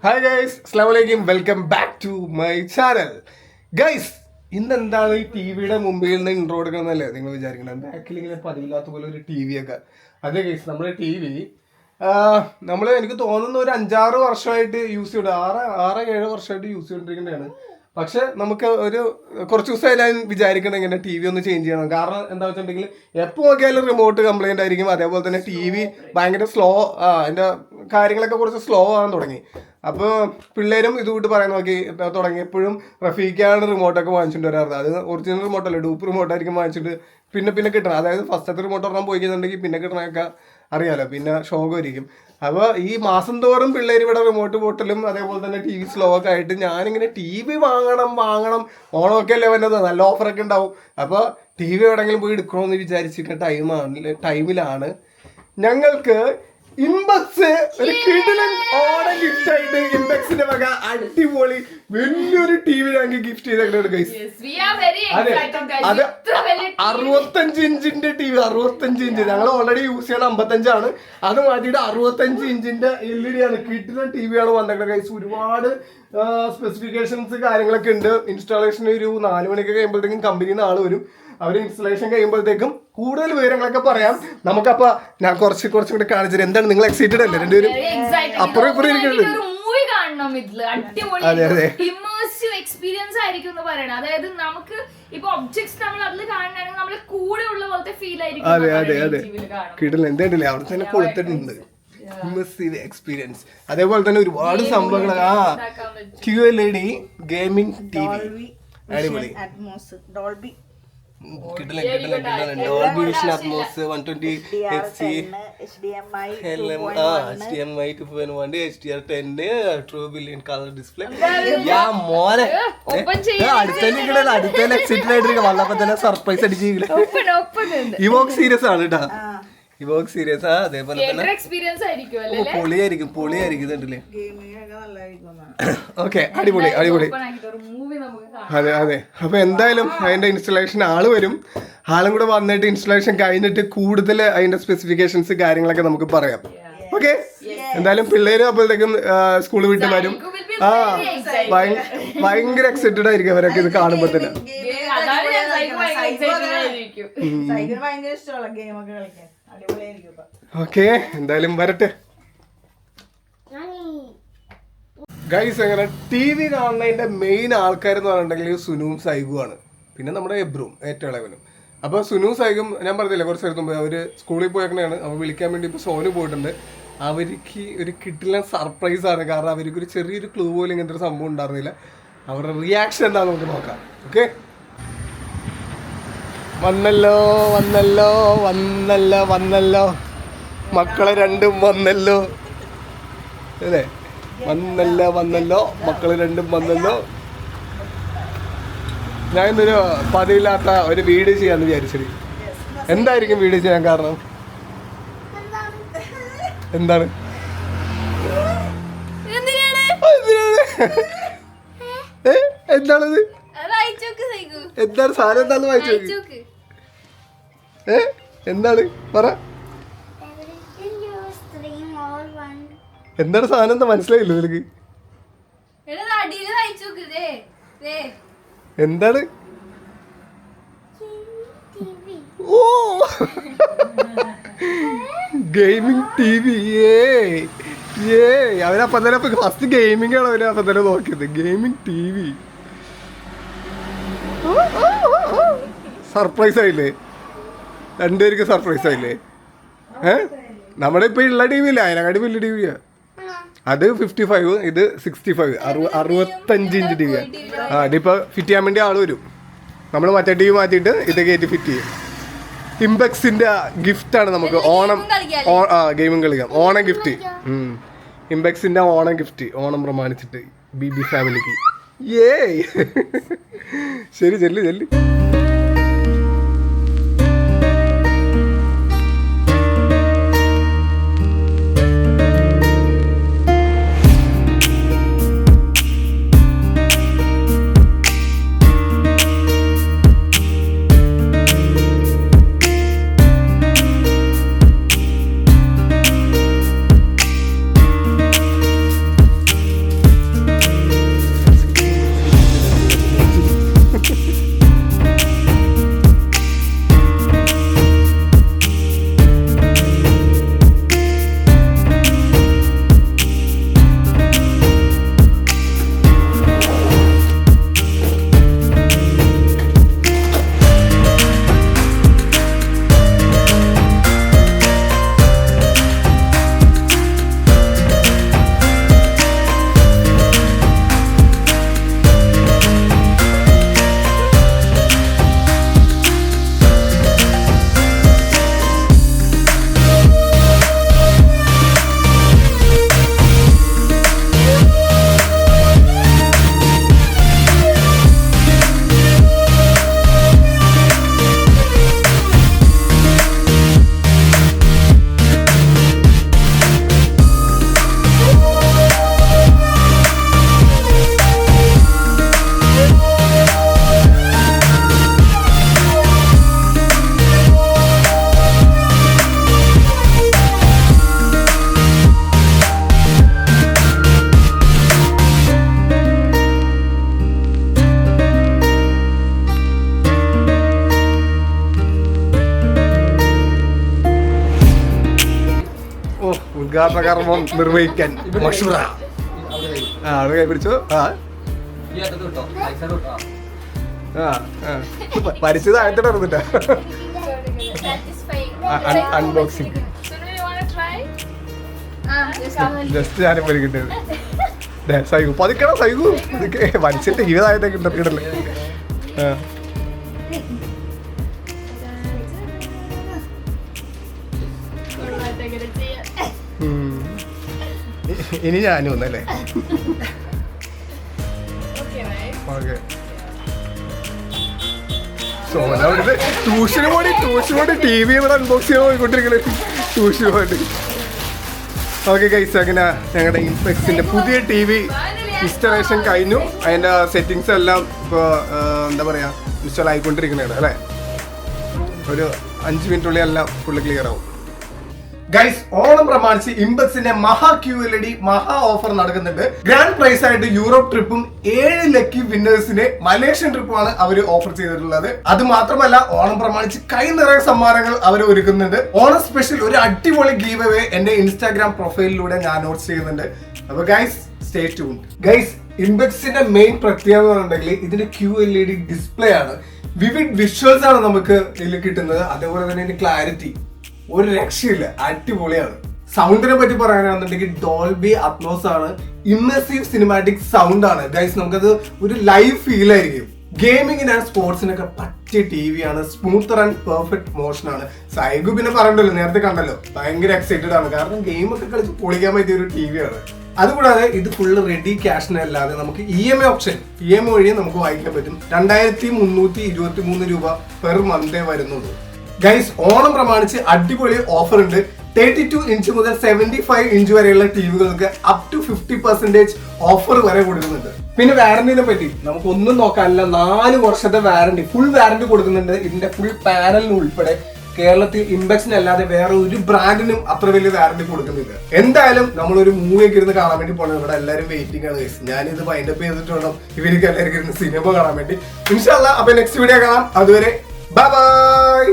Hi guys, അസ്സലാമു അലൈക്കും. Welcome back to my channel. Guys, ഇന്നെന്താണ് ഈ ടി വിയുടെ മുമ്പിൽ നിന്ന് ഇൻട്രോ എടുക്കണമെന്നല്ലേ നിങ്ങൾ വിചാരിക്കണം? ബാക്കിൽ ഇങ്ങനെ പതിവില്ലാത്ത പോലെ ഒരു ടി വി ഒക്കെ. അതെ ഗൈസ്, നമ്മുടെ ടി വി നമ്മൾ എനിക്ക് തോന്നുന്ന ഒരു 5-6 വർഷമായിട്ട് യൂസ് ചെയ്ത് 6-7 വർഷമായിട്ട് യൂസ് ചെയ്തുകൊണ്ടിരിക്കുന്നതാണ്. പക്ഷെ നമുക്ക് ഒരു കുറച്ച് ദിവസമായി ഞാൻ വിചാരിക്കണം ഇങ്ങനെ ടി വി ഒന്ന് ചേഞ്ച് ചെയ്യണം. കാരണം എന്താ വെച്ചിട്ടുണ്ടെങ്കിൽ എപ്പോൾ നോക്കിയാലും റിമോട്ട് കംപ്ലൈൻ്റ് ആയിരിക്കും. അതേപോലെ തന്നെ ടി വി ഭയങ്കര സ്ലോ, അതിൻ്റെ കാര്യങ്ങളൊക്കെ കുറച്ച് സ്ലോ ആകാൻ തുടങ്ങി. അപ്പോൾ പിള്ളേരും ഇതുകൂട്ട് പറയാൻ നോക്കി തുടങ്ങിയപ്പോഴും റഫീഖാണ് റിമോട്ടൊക്കെ വാങ്ങിച്ചിട്ട് വരാറുണ്ട്. അത് ഒറിജിനൽ റിമോട്ടല്ല, ഡൂപ്പ് റിമോട്ടായിരിക്കും വാങ്ങിച്ചിട്ട് പിന്നെ കിട്ടണം. അതായത് ഫസ്റ്റത്തെ റിമോട്ട് ഒരെണ്ണം പോയി കഴിഞ്ഞിട്ടുണ്ടെങ്കിൽ പിന്നെ കിട്ടണമൊക്കെ അറിയാലോ, പിന്നെ ഷോക്കായിരിക്കും. അപ്പോൾ ഈ മാസം തോറും പിള്ളേർ ഇവിടെ റിമോട്ട് പോട്ടലും അതേപോലെ തന്നെ ടി വി സ്ലോ ഒക്കെ ആയിട്ട് ഞാനിങ്ങനെ ടി വി വാങ്ങണം ഓണമൊക്കെ അല്ലേ വന്നത്, നല്ല ഓഫറൊക്കെ ഉണ്ടാവും. അപ്പോൾ ടി വി എവിടെയെങ്കിലും പോയി എടുക്കണമെന്ന് വിചാരിച്ചിരിക്കുന്ന ടൈമിലാണ് ഞങ്ങൾക്ക് ഇൻബക്സ് ഒരു കിടിലൻ ഓണം ഗിഫ്റ്റ് ആയിട്ട് ഇൻബക്സിന്റെ വക അടിപൊളി വലിയൊരു ടി വി ഞങ്ങൾക്ക് ഗിഫ്റ്റ് ചെയ്തേക്കുന്നത് ഗൈസ്. അതെ, അത് 65 ഇഞ്ചിന്റെ ടി വി. 65 ഇഞ്ച് ഞങ്ങൾ ഓൾറെഡി യൂസ് ചെയ്യണം 55 അത് മാറ്റിയിട്ട് 65 ഇഞ്ചിന്റെ LED ആണ്. കിടിലൻ ടി വി ആണ് വന്നേക്കുന്നത് ഗൈസ്. ഒരുപാട് സ്പെസിഫിക്കേഷൻസ് കാര്യങ്ങളൊക്കെ ഉണ്ട്. ഇൻസ്റ്റാളേഷൻ ഒരു 4 മണിയൊക്കെ കഴിയുമ്പോഴത്തേക്കും കമ്പനിയിൽ നിന്ന് ആള് വരും. അവർ ഇൻസ്റ്റലേഷൻ കഴിയുമ്പോഴത്തേക്കും കൂടുതൽ വിവരങ്ങളൊക്കെ പറയാം. നമുക്കപ്പോ ഞാൻ കുറച്ചും കൂടെ കാണിച്ചത് എന്താണ്, നിങ്ങൾ എക്സൈറ്റഡ് അല്ലേ രണ്ടുപേരും? അപ്പുറം ഇപ്പുറം ഇരിക്കുന്നത്. അതെ അതെ, ഇമേഴ്സീവ് എക്സ്പീരിയൻസ് ആയിരിക്കും എന്ന് പറയണം. അതായത് നമുക്ക് ഇപ്പൊ ഒബ്ജക്ട്സ് നമ്മൾ അതിൽ കാണണമെങ്കിൽ നമ്മളെ കൂടെ ഉള്ള പോലത്തെ ഫീൽ ആയിരിക്കും. അതെ അതെ അതെ, കിടിലൻ. എന്തായിട്ടില്ലേ അവിടെ തന്നെ കൊടുത്തിട്ടുണ്ട് ഇമേഴ്സീവ് എക്സ്പീരിയൻസ്. അതേപോലെ തന്നെ ഒരുപാട് സംഭവങ്ങൾ. QLED ഗെയിമിംഗ് TV അടിപൊളി. കിടിലൻ Dolby Vision Atmos 120 Hz HDMI 2.1 HDR10 true billion colour display. യാ മോനെ, അടുത്തന്നെ എക്സൈറ്റഡ് ആയിട്ടിരിക്കും. വന്നപ്പോ തന്നെ സർപ്രൈസ് അടിച്ചിരിക്കില്ല. ഇവോക്ക് സീരിയസ് ആണ് കേട്ടാ, ഇവോക്ക് സീരിയസ്. അതേപോലെ തന്നെ പൊളിയായിരിക്കും ഇതുണ്ടല്ലേ. ഓക്കെ, അടിപൊളി. അതെ. അപ്പൊ എന്തായാലും അതിന്റെ ഇൻസ്റ്റലേഷൻ ആള് വരും. ആളും കൂടെ വന്നിട്ട് ഇൻസ്റ്റലേഷൻ കഴിഞ്ഞിട്ട് കൂടുതൽ അതിന്റെ സ്പെസിഫിക്കേഷൻസ് കാര്യങ്ങളൊക്കെ നമുക്ക് പറയാം. ഓക്കെ, എന്തായാലും പിള്ളേര് അപ്പോഴത്തേക്കും സ്കൂളിൽ വിട്ട് വരും. ഭയങ്കര എക്സൈറ്റഡ് ആയിരിക്കും അവരൊക്കെ ഇത് കാണുമ്പോ തന്നെ. ഓക്കെ, എന്തായാലും വരട്ടെ ഗൈസ്. അങ്ങനെ ടി വി കാണുന്നതിന്റെ മെയിൻ ആൾക്കാരെന്ന് പറഞ്ഞിട്ടുണ്ടെങ്കിൽ സുനുവും സൈഗുമാണ്. പിന്നെ നമ്മുടെ എബ്രും ഏറ്റവും ഇളവനും. അപ്പോൾ സുനു സൈഗും ഞാൻ പറഞ്ഞില്ല കുറച്ച് നേരത്തെ മുമ്പ് അവർ സ്കൂളിൽ പോയേക്കണെയാണ്. അവർ വിളിക്കാൻ വേണ്ടി ഇപ്പോൾ സോനു പോയിട്ടുണ്ട്. അവർക്ക് ഒരു കിട്ടില്ല സർപ്രൈസ് ആണ്. കാരണം അവർക്കൊരു ചെറിയൊരു ക്ലൂ പോലും ഇങ്ങനത്തെ ഒരു സംഭവം ഉണ്ടായിരുന്നില്ല. അവരുടെ റിയാക്ഷൻ എന്താണെന്ന് നമുക്ക് നോക്കാം. ഓക്കെ, വന്നല്ലോ മക്കളെ രണ്ടും വന്നല്ലോ അല്ലേ? വന്നല്ലോ മക്കള് രണ്ടും വന്നല്ലോ. ഞാൻ ഇന്നൊരു പതിവില്ലാത്ത ഒരു വീഡിയോ ചെയ്യാന്ന് വിചാരിച്ചത്. എന്തായിരിക്കും വീഡിയോ ചെയ്യാൻ കാരണം? എന്താണ് എന്താണത്? എന്താണ് സാധനം? എന്താന്ന് വായിച്ചു നോക്ക്. എന്താണ് പറ? എന്താണ് സാധനം? എന്താ മനസ്സിലായില്ലോ നിനക്ക്? എന്താണ്? ഓ, ഗെയിമിംഗ് TV. അവരപ്പം തന്നെ ഫസ്റ്റ് ഗെയിമിംഗ് ആണ് അവരപ്പം തന്നെ നോക്കിയത്. ഗെയിമിംഗ് TV സർപ്രൈസ് ആയില്ലേ? രണ്ടുപേർക്ക് സർപ്രൈസ് ആയില്ലേ? നമ്മുടെ ഇപ്പൊ ഉള്ള TV ഇല്ല, അതിനെക്കാട്ടി വലിയ TV. അത് 55, ഇത് 65, 65 ഇഞ്ച് TV. ഇതിപ്പോൾ ഫിറ്റ് ചെയ്യാൻ വേണ്ടി ആൾ വരും. നമ്മൾ മറ്റേ TV മാറ്റിയിട്ട് ഇത് കയറ്റി ഫിറ്റ് ചെയ്യും. ഇംബെക്സിന്റെ ഗിഫ്റ്റാണ് നമുക്ക് ഓണം ഗെയിമും കളിക്കാം. ഓണം ഗിഫ്റ്റ്, ഇംബെക്സിന്റെ ഓണം ഗിഫ്റ്റ്, ഓണം പ്രമാണിച്ചിട്ട് BB ഫാമിലിക്ക്. ശരി, ചെല്ലു. അപ്പോ ഉദ്ഘാടന കർമ്മം നിർവഹിക്കാൻ മഷൂറ അവിടെ കൈ പിടിച്ചു. പരിചിത ആയിട്ട് നടന്നിട്ടാ അൺബോക്സിങ് ജസ്റ്റ് ഞാനും പരിക്കിട്ടത്. സൈഗു പതുക്കണം, സൈഗു പതുക്കെ മനുഷ്യന്റെ ജീവിതമായിട്ടൊക്കെ കിട്ടല്ലേ. ഇനി ഞാനും ഒന്നല്ലേ. ഓക്കെ സോന അവിടുത്തെ ട്യൂഷന് പോയി ടി വി ഇവിടെ അൺബോക്സ് ചെയ്യാൻ പോയിക്കൊണ്ടിരിക്കണേ. ട്യൂഷന് പോയിട്ട് ഓക്കെ ഗൈസ്, അങ്ങനെ ഞങ്ങളുടെ ഇൻഫെക്സിന്റെ പുതിയ ടി വി ഇൻസ്റ്റലേഷൻ കഴിഞ്ഞു. അതിന്റെ സെറ്റിങ്സ് എല്ലാം ഇപ്പോൾ എന്താ പറയാ ഇൻസ്റ്റാൾ ആയിക്കൊണ്ടിരിക്കുന്നതാണ് അല്ലേ. ഒരു 5 മിനിറ്റുള്ളിൽ എല്ലാം ഫുള്ള് ക്ലിയർ ആവും. ഗൈസ്, ഓണം പ്രമാണിച്ച് ഇംബക്സിന്റെ മഹാ QLED മഹാ ഓഫർ നടക്കുന്നുണ്ട്. ഗ്രാൻഡ് പ്രൈസ് ആയിട്ട് യൂറോപ്പ് ട്രിപ്പും 7 ലക്കി വിന്നേഴ്സിന് മലേഷ്യൻ ട്രിപ്പുമാണ് അവർ ഓഫർ ചെയ്തിട്ടുള്ളത്. അത് മാത്രമല്ല ഓണം പ്രമാണിച്ച് കൈ നിറയെ സമ്മാനങ്ങൾ അവർ ഒരുക്കുന്നുണ്ട്. ഓണം സ്പെഷ്യൽ ഒരു അടിപൊളി ഗീവ് അവേ എന്റെ ഇൻസ്റ്റാഗ്രാം പ്രൊഫൈലിലൂടെ ഞാൻ നോട്ട് ചെയ്യുന്നുണ്ട്. അപ്പൊ ഗൈസ് സ്റ്റേ ട്യൂൺഡ്. ഗൈസ്, ഇംബക്സിന്റെ മെയിൻ പ്രത്യേകത എന്ന് പറഞ്ഞിട്ടുണ്ടെങ്കിൽ ഇതിന്റെ QLED ഡിസ്പ്ലേ ആണ്. വിവിഡ് വിഷ്വൽസ് ആണ് നമുക്ക് ഇതിൽ കിട്ടുന്നത്. അതേപോലെ തന്നെ ഇതിന്റെ ക്ലാരിറ്റി ഒരു രക്ഷയില്ല, അടിപൊളിയാണ്. സൗണ്ടിനെ പറ്റി പറയാനാണെന്നുണ്ടെങ്കിൽ ഡോൾബി അറ്റ്മോസ് ആണ്, ഇമ്മേഴ്സീവ് സിനിമാറ്റിക് സൗണ്ട് ആണ്. ഗൈസ്, നമുക്കത് ഒരു ലൈവ് ഫീൽ ആയിരിക്കും. ഗെയിമിങ്ങിന് ആൻഡ് സ്പോർട്സിനൊക്കെ പറ്റിയ TV ആണ്. സ്മൂത്തർ ആൻഡ് പെർഫെക്റ്റ് മോഷൻ ആണ്. സൈഗു പിന്നെ പറയണ്ടല്ലോ, നേരത്തെ കണ്ടല്ലോ, ഭയങ്കര എക്സൈറ്റഡ് ആണ്. കാരണം ഗെയിമൊക്കെ കളിച്ച് പൊളിക്കാൻ പറ്റിയ ഒരു TV ആണ്. അതുകൂടാതെ ഇത് ഫുള്ള് റെഡി ക്യാഷിന് അല്ലാതെ നമുക്ക് EMI ഓപ്ഷൻ, EMI വഴി നമുക്ക് വാങ്ങിക്കാൻ പറ്റും. 2323 രൂപ പെർ മന്തേ വരുന്നുള്ളൂ. ഗൈസ്, ഓണം പ്രമാണിച്ച് അടിപൊളി ഓഫർ ഉണ്ട്. 32 ഇഞ്ച് മുതൽ 75 ഇഞ്ച് വരെയുള്ള ടിവികൾക്ക് അപ് ടു 50% ഓഫർ വരെ കൊടുക്കുന്നുണ്ട്. പിന്നെ വാറന്റിനെ പറ്റി നമുക്ക് ഒന്നും നോക്കാനില്ല. 4 വർഷത്തെ വാറന്റി, ഫുൾ വാറന്റി കൊടുക്കുന്നുണ്ട്. ഇതിന്റെ ഫുൾ പാനലിന് ഉൾപ്പെടെ കേരളത്തിൽ ഇംബക്സിന് അല്ലാതെ വേറെ ഒരു ബ്രാൻഡിനും അത്ര വലിയ വാറന്റി കൊടുക്കുന്നില്ല. എന്തായാലും നമ്മളൊരു മൂവിയൊക്കെ ഇരുന്ന് കാണാൻ വേണ്ടി പോകണം. ഇവിടെ എല്ലാവരും വെയിറ്റിംഗ് ആണ്. ഞാനിത് വൈൻഡപ്പ് ചെയ്തിട്ട് വേണം ഇവർക്ക് എല്ലാവർക്കും ഇരുന്ന് സിനിമ കാണാൻ വേണ്ടി. ഇൻഷാ അല്ലാഹ്. അപ്പൊ നെക്സ്റ്റ് വീഡിയോ കാണാം. അതുവരെ ബൈ ബൈ.